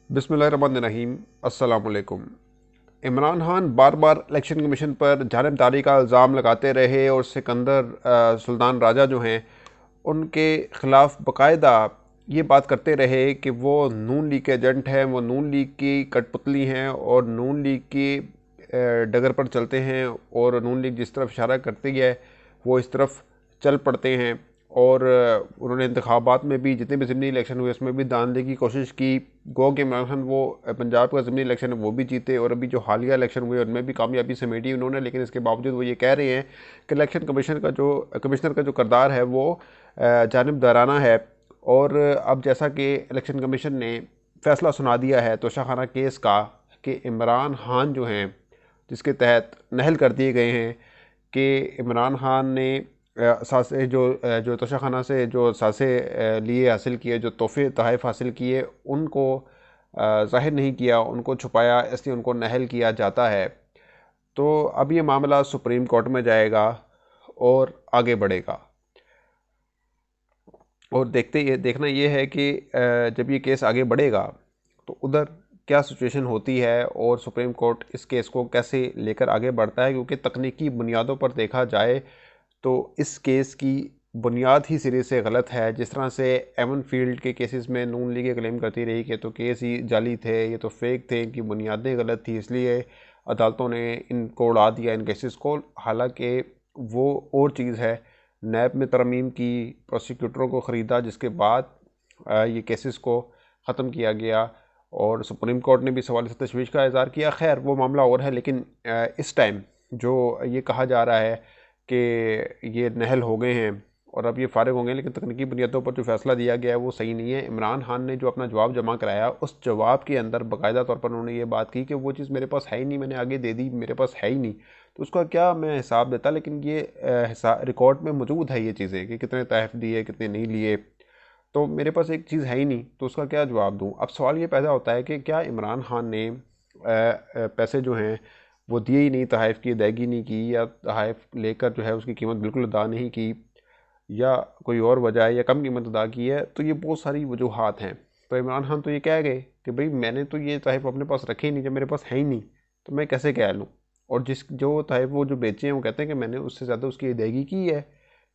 बिस्मिल्लाहिर्रहमानिर्रहीम। अस्सलाम वालेकुम। इमरान खान बार बार इलेक्शन कमीशन पर जानिबदारी का इल्ज़ाम लगाते रहे और सिकंदर सुल्तान राजा जो हैं उनके ख़िलाफ़ बाकायदा ये बात करते रहे कि वो नून लीग के एजेंट हैं, वो नून लीग की कठपुतली हैं और नून लीग की डगर पर चलते हैं और नून लीग जिस तरफ इशारा करती है वो इस तरफ चल पड़ते हैं। और उन्होंने इंतखाबात में भी जितने भी ज़िमनी इलेक्शन हुए उसमें भी दांधले की कोशिश की। गो कि इमरान खान वो पंजाब का ज़िमनी इलेक्शन है वो भी जीते और अभी जो हालिया इलेक्शन हुए उनमें भी कामयाबी समेटी उन्होंने, लेकिन इसके बावजूद वो ये कह रहे हैं कि इलेक्शन कमिश्नर का जो करदार है वो जानिबदाराना है। और अब जैसा कि इलेक्शन कमीशन ने फैसला सुना दिया है तोशाखाना केस का कि इमरान खान जो हैं जिसके तहत नहल कर दिए गए हैं कि इमरान खान ने सासे जो तोशाखाना से जो सासे लिए हासिल किए, जो तोहफे तहफ़ हासिल किए उनको ज़ाहिर नहीं किया, उनको छुपाया, इसलिए उनको नहल किया जाता है। तो अब ये मामला सुप्रीम कोर्ट में जाएगा और आगे बढ़ेगा। और देखना ये है कि जब ये केस आगे बढ़ेगा तो उधर क्या सिचुएशन होती है और सुप्रीम कोर्ट इस केस को कैसे लेकर आगे बढ़ता है, क्योंकि तकनीकी बुनियादों पर देखा जाए तो इस केस की बुनियाद ही सिरे से गलत है। जिस तरह से एवन फील्ड के केसेस में नून लीग क्लेम करती रही कि तो केस ही जाली थे, ये तो फेक थे, इनकी बुनियादें गलत थी, इसलिए अदालतों ने इनको उड़ा दिया इन केसेस को। हालांकि वो और चीज़ है। नैब में तरमीम की, प्रोसिक्यूटरों को ख़रीदा, जिसके बाद ये केसेस को ख़त्म किया गया और सुप्रीम कोर्ट ने भी सवाल से तशवीश का इज़हार किया। खैर वो मामला और है, लेकिन इस टाइम जो ये कहा जा रहा है कि ये नहल हो गए हैं और अब ये फ़ारिग होंगे, लेकिन तकनीकी बुनियादों पर जो फ़ैसला दिया गया है वो सही नहीं है। इमरान खान ने जो अपना जवाब जमा कराया उस जवाब के अंदर बाकायदा तौर पर उन्होंने ये बात की कि वो चीज़ मेरे पास है ही नहीं, मैंने आगे दे दी, मेरे पास है ही नहीं, तो उसका क्या मैं हिसाब देता। लेकिन ये रिकॉर्ड में मौजूद है ये चीज़ें कि कितने तहफ़ दिए, कितने नहीं लिए, तो मेरे पास एक चीज़ है ही नहीं, तो उसका क्या जवाब दूँ। अब सवाल ये पैदा होता है कि क्या इमरान खान ने पैसे जो हैं वो दिए ही नहीं, तहफ़ की अदायगी नहीं की, या तहफ़ लेकर जो है उसकी कीमत बिल्कुल अदा नहीं की, या कोई और वजह है, या कम कीमत अदा की है। तो ये बहुत सारी वजूहात हैं। तो इमरान खान तो ये कह गए कि भाई मैंने तो ये तहफ़ अपने पास रखे ही नहीं, जब मेरे पास है ही नहीं तो मैं कैसे कह लूँ। और जिस जो तहफ़ वो जो बेचे हैं वो कहते हैं कि मैंने उससे ज़्यादा उसकी अदायगी की है,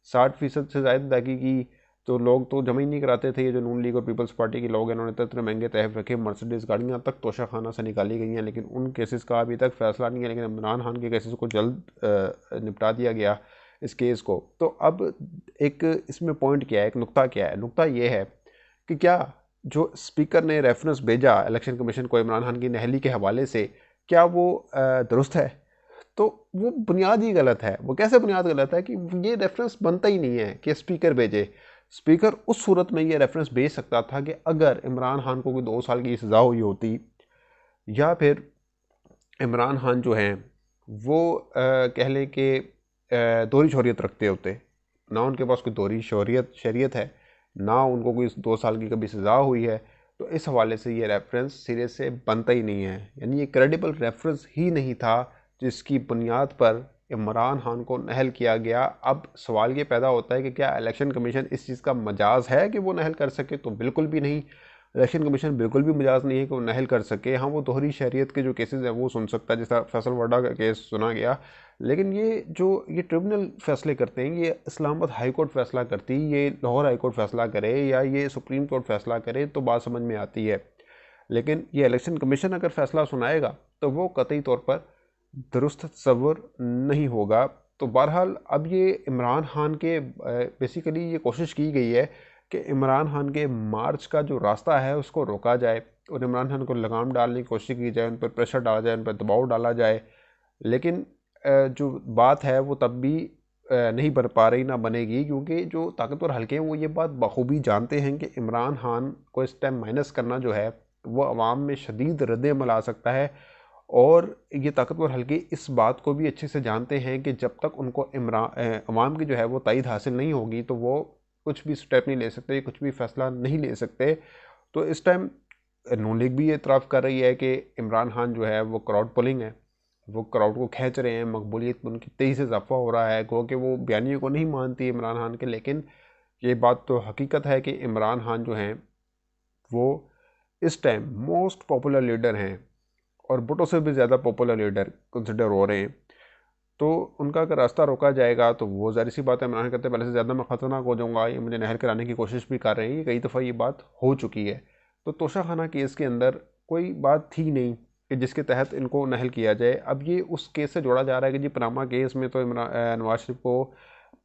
60% से ज़्यादा अदायगी की। तो लोग तो जमा ही नहीं कराते थे। ये जो नून लीग और पीपल्स पार्टी के लोग हैं इन्होंने इतने महंगे तहफ़ रखे, मर्सिडीज़ गाड़ियाँ तक तोशाखाना से निकाली गई हैं, लेकिन उन केसेस का अभी तक फैसला नहीं है। लेकिन इमरान खान के केसेस को जल्द निपटा दिया गया इस केस को। तो अब एक इसमें पॉइंट क्या है, एक नुक्ता क्या है, नुक्ता ये है कि क्या जो स्पीकर ने रेफरेंस भेजा इलेक्शन कमीशन को इमरान खान की नहली के हवाले से, क्या वो दुरुस्त है। तो वो बुनियाद ही गलत है। वो कैसे बुनियाद गलत है कि ये रेफरेंस बनता ही नहीं है कि स्पीकर भेजे। स्पीकर उस सूरत में ये रेफरेंस भेज सकता था कि अगर इमरान खान को कोई 2 साल की सज़ा हुई होती, या फिर इमरान खान जो हैं वो कह लें कि दोहरी शौरियत रखते होते, ना उनके पास कोई दोहरी शरीयत है, ना उनको कोई 2 साल की कभी सज़ा हुई है, तो इस हवाले से ये रेफरेंस सिरे से बनता ही नहीं है। यानी ये क्रेडिबल रेफरेंस ही नहीं था जिसकी बुनियाद पर इमरान खान को नहल किया गया। अब सवाल ये पैदा होता है कि क्या इलेक्शन कमीशन इस चीज़ का मजाज है कि वो नहल कर सके, तो बिल्कुल भी नहीं। इलेक्शन कमीशन बिल्कुल भी मजाज नहीं है कि वो नहल कर सके। हाँ, वो दोहरी शरीयत के जो केसेस हैं वो सुन सकता है, जैसा फैसल वर्डा का केस सुना गया, लेकिन ये ट्रिब्यूनल फैसले करते हैं, ये इस्लामाबाद हाई कोर्ट फैसला करती, ये लाहौर हाई कोर्ट फैसला करे या ये सुप्रीम कोर्ट फैसला करे तो बात समझ में आती है। लेकिन ये इलेक्शन कमीशन अगर फैसला सुनाएगा तो वो कतई तौर पर दुरुस्त तस्वुर नहीं होगा। तो बहरहाल अब ये इमरान खान के बेसिकली ये कोशिश की गई है कि इमरान खान के मार्च का जो रास्ता है उसको रोका जाए और इमरान खान को लगाम डालने की कोशिश की जाए, उन पर प्रेशर डाला जाए, उन पर दबाव डाला जाए। लेकिन जो बात है वो तब भी नहीं बन पा रही, ना बनेगी, क्योंकि जो ताकतवर हल्के हैं वो ये बात बखूबी जानते हैं कि इमरान खान को इस टाइम माइनस करना जो है वो अवाम में शदीद रद्द-ए-अमल आ सकता है। और ये ताकतवर हल्के इस बात को भी अच्छे से जानते हैं कि जब तक उनको अवाम की जो है वो तायद हासिल नहीं होगी तो वो कुछ भी स्टेप नहीं ले सकते, कुछ भी फैसला नहीं ले सकते। तो इस टाइम नून लीग भी ये इतराफ़ कर रही है कि इमरान खान जो है वो क्राउड पुलिंग है, वो क्राउड को खींच रहे हैं, मकबूलियत में उनकी तेज़ी से इजाफा हो रहा है। गो कि वो बयानियों को नहीं मानती इमरान खान के, लेकिन ये बात तो हकीकत है कि इमरान खान जो हैं वो इस टाइम मोस्ट पॉपुलर लीडर हैं और भुट्टो से भी ज़्यादा पॉपुलर लीडर कंसिडर हो रहे हैं। तो उनका अगर रास्ता रोका जाएगा तो वो ज़ाहिर सी बात है, इमरान कहते हैं पहले से ज़्यादा मैं ख़तरनाक हो जाऊंगा, ये मुझे नहल कराने की कोशिश भी कर रहे हैं, ये कई दफ़ा ये बात हो चुकी है। तो तोशाखाना केस के अंदर कोई बात थी नहीं कि जिसके तहत इनको नहल किया जाए। अब ये उस केस से जोड़ा जा रहा है कि जी पनामा केस में तो नवाज शरीफ को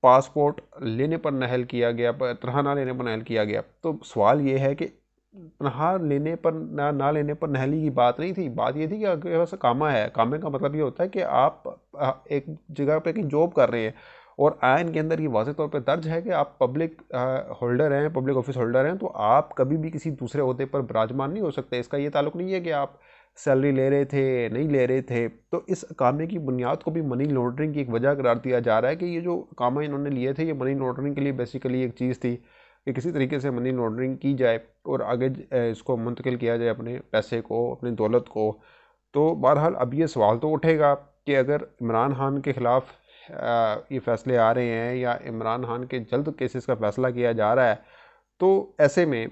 पासपोर्ट लेने पर नहल किया गया, तनख्वाह ना लेने पर नहल किया गया। तो सवाल ये है कि तनख्वाह लेने पर ना लेने पर नहली की बात नहीं थी, बात ये थी कि आपके पास कामा है। कामे का मतलब ये होता है कि आप एक जगह पे कहीं जॉब कर रहे हैं और आयन के अंदर ये वाज़ेह तौर पे दर्ज है कि आप पब्लिक होल्डर हैं, पब्लिक ऑफिस होल्डर हैं, तो आप कभी भी किसी दूसरे ओहदे पर विराजमान नहीं हो सकते। इसका ये ताल्लुक नहीं है कि आप सैलरी ले रहे थे, नहीं ले रहे थे। तो इस कामे की बुनियाद को भी मनी लॉन्ड्रिंग की एक वजह करार दिया जा रहा है कि ये जो कामा इन्होंने लिए थे ये मनी लॉन्ड्रिंग के लिए बेसिकली एक चीज़ थी कि किसी तरीके से मनी लॉन्ड्रिंग की जाए और आगे इसको मुंतकिल किया जाए अपने पैसे को, अपनी दौलत को। तो बहरहाल अब ये सवाल तो उठेगा कि अगर इमरान खान के ख़िलाफ़ ये फैसले आ रहे हैं या इमरान खान के जल्द केसेस का फ़ैसला किया जा रहा है, तो ऐसे में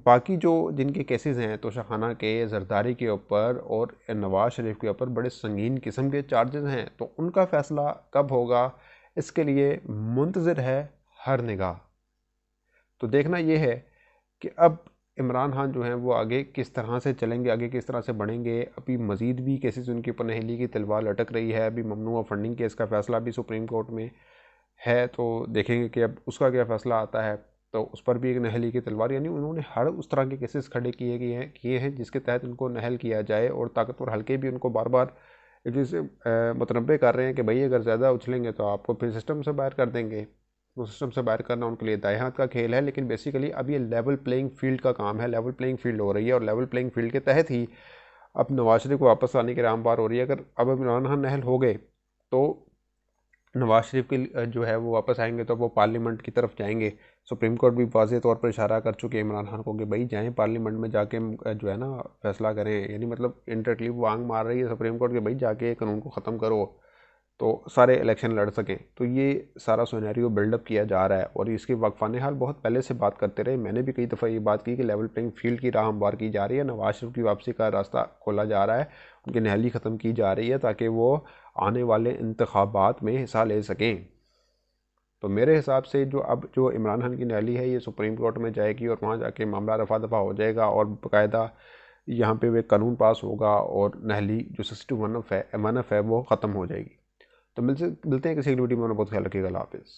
बाकी जो जिनके केसेस हैं तोशाखाना के, जरदारी के ऊपर और नवाज शरीफ के ऊपर बड़े संगीन किस्म के चार्जेस हैं, तो उनका फ़ैसला कब होगा इसके लिए मुंतज़िर है हर निगाह। तो देखना ये है कि अब इमरान खान जो हैं वो आगे किस तरह से चलेंगे, आगे किस तरह से बढ़ेंगे। अभी मज़ीद भी केसेस उनके ऊपर नहली की तलवार लटक रही है। अभी ममनुआ फंडिंग केस का फ़ैसला भी सुप्रीम कोर्ट में है, तो देखेंगे कि अब उसका क्या फ़ैसला आता है। तो उस पर भी एक नहली की तलवार, यानी उन्होंने हर उस तरह के केसेस खड़े किए हैं जिसके तहत उनको नहल किया जाए। और ताकतवर हल्के भी उनको बार बार एक चीज़ से मुतनब्बे कर रहे हैं कि भाई अगर ज़्यादा उछलेंगे तो आपको फिर सिस्टम से बाहर कर देंगे। तो सिस्टम से बाहर करना उनके लिए दाएं हाथ का खेल है। लेकिन बेसिकली अब ये लेवल प्लेइंग फील्ड का काम है, लेवल प्लेइंग फील्ड हो रही है और लेवल प्लेइंग फील्ड के तहत ही अब नवाज शरीफ को वापस लाने की रामबार हो रही है। अगर अब इमरान खान नहल हो गए तो नवाज शरीफ के जो है वो वापस आएंगे तो वो पार्लियामेंट की तरफ जाएंगे। सुप्रीम कोर्ट भी वाज़ेह तौर पर इशारा कर चुके हैं इमरान खान को कि भाई जाएं पार्लियामेंट में जाके जो है ना फैसला करें। यानी मतलब इंटरकली वांग मार रही है सुप्रीम कोर्ट के भाई जाके कानून को ख़त्म करो तो सारे इलेक्शन लड़ सकें। तो ये सारा सिनेरियो बिल्डअप किया जा रहा है और इसके वक्फाने हाल बहुत पहले से बात करते रहे। मैंने भी कई दफ़ा ये बात की कि लेवल प्लेइंग फील्ड की राह हमवार की जा रही है, नवाज शरीफ की वापसी का रास्ता खोला जा रहा है, उनकी नहली ख़त्म की जा रही है ताकि वो आने वाले इंतखाबात में हिस्सा ले सकें। तो मेरे हिसाब से जो इमरान खान की नहली है ये सुप्रीम कोर्ट में जाएगी और वहाँ जाके मामला रफा दफा हो जाएगा और बाकायदा यहाँ पे वे कानून पास होगा और नहली जो 61 1 है वो ख़त्म हो जाएगी। तो मिलते हैं किसी वीडियो में, बहुत ख्याल रखिएगा। अल्लाह हाफिज़।